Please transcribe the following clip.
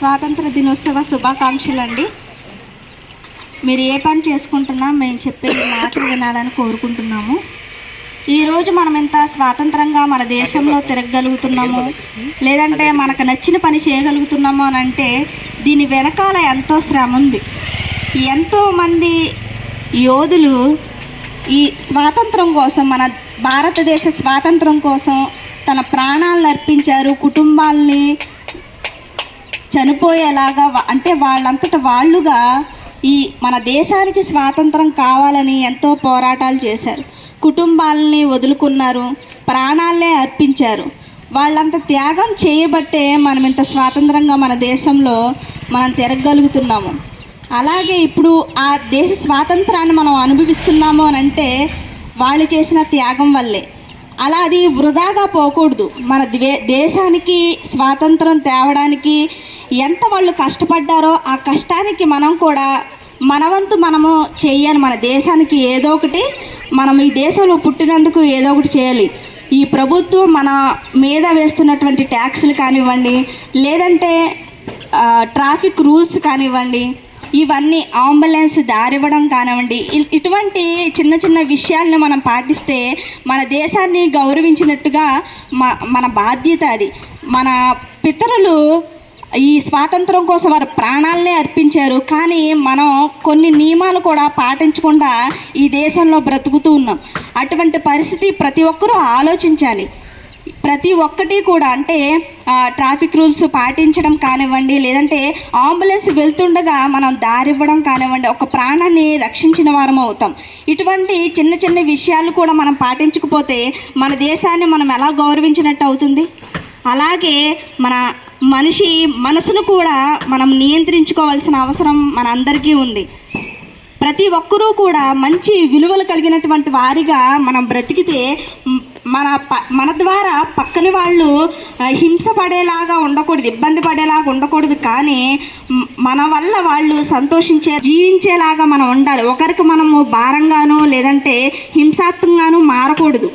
స్వాతంత్ర దినోత్సవ శుభాకాంక్షలు అండి. మీరు ఏ పని చేసుకుంటున్నా మేము చెప్పే మాటలు వినాలని కోరుకుంటున్నాము. ఈరోజు మనం ఎంత స్వాతంత్రంగా మన దేశంలో తిరగగలుగుతున్నాము, లేదంటే మనకు నచ్చిన పని చేయగలుగుతున్నాము అని అంటే దీని వెనకాల ఎంతో శ్రమ ఉంది. ఎంతోమంది యోధులు ఈ స్వాతంత్రం కోసం, మన భారతదేశ స్వాతంత్రం కోసం తన ప్రాణాలను అర్పించారు. కుటుంబాలని చనిపోయేలాగా, అంటే వాళ్ళంతట వాళ్ళుగా ఈ మన దేశానికి స్వాతంత్రం కావాలని ఎంతో పోరాటాలు చేశారు. కుటుంబాలని వదులుకున్నారు, ప్రాణాలనే అర్పించారు. వాళ్ళంత త్యాగం చేయబట్టే మనం ఇంత స్వాతంత్రంగా మన దేశంలో మనం తిరగగలుగుతున్నాము. అలాగే ఇప్పుడు ఆ దేశ స్వాతంత్రాన్ని మనం అనుభవిస్తున్నాము అని అంటే వాళ్ళు చేసిన త్యాగం వల్లే. అలా అది వృధాగా పోకూడదు. మన దేశానికి స్వాతంత్రం తేవడానికి ఎంత వాళ్ళు కష్టపడ్డారో ఆ కష్టానికి మనం కూడా మన వంతు మనము చేయాలి. మన దేశానికి ఏదో ఒకటి, మనం ఈ దేశంలో పుట్టినందుకు ఏదో ఒకటి చేయాలి. ఈ ప్రభుత్వం మన మీద వేస్తున్నటువంటి ట్యాక్సులు కానివ్వండి, లేదంటే ట్రాఫిక్ రూల్స్ కానివ్వండి, ఇవన్నీ అంబులెన్స్ దారివ్వడం కానివ్వండి, ఇటువంటి చిన్న చిన్న విషయాలను మనం పాటిస్తే మన దేశాన్ని గౌరవించినట్టుగా మన బాధ్యత అది. మన పితరులు ఈ స్వాతంత్రం కోసం వారు ప్రాణాలనే అర్పించారు. కానీ మనం కొన్ని నియమాలు కూడా పాటించకుండా ఈ దేశంలో బ్రతుకుతూ ఉన్నాం. అటువంటి పరిస్థితి ప్రతి ఒక్కరూ ఆలోచించాలి. ప్రతి ఒక్కటి కూడా, అంటే ట్రాఫిక్ రూల్స్ పాటించడం కానివ్వండి, లేదంటే అంబులెన్స్ వెళ్తుండగా మనం దారివ్వడం కానివ్వండి, ఒక ప్రాణాన్ని రక్షించిన వారం అవుతాం. ఇటువంటి చిన్న చిన్న విషయాలు కూడా మనం పాటించకపోతే మన దేశాన్ని మనం ఎలా గౌరవించినట్టు అవుతుంది? అలాగే మన మనిషి మనసును కూడా మనం నియంత్రించుకోవాల్సిన అవసరం మన అందరికీ ఉంది. ప్రతి ఒక్కరూ కూడా మంచి విలువలు కలిగినటువంటి వారిగా మనం బ్రతికితే మన ద్వారా పక్కని వాళ్ళు హింస పడేలాగా ఉండకూడదు, ఇబ్బంది పడేలాగా ఉండకూడదు. కానీ మన వల్ల వాళ్ళు జీవించేలాగా మనం ఉండాలి. ఒకరికి మనము భారంగానో లేదంటే హింసాత్మకంగానూ మారకూడదు.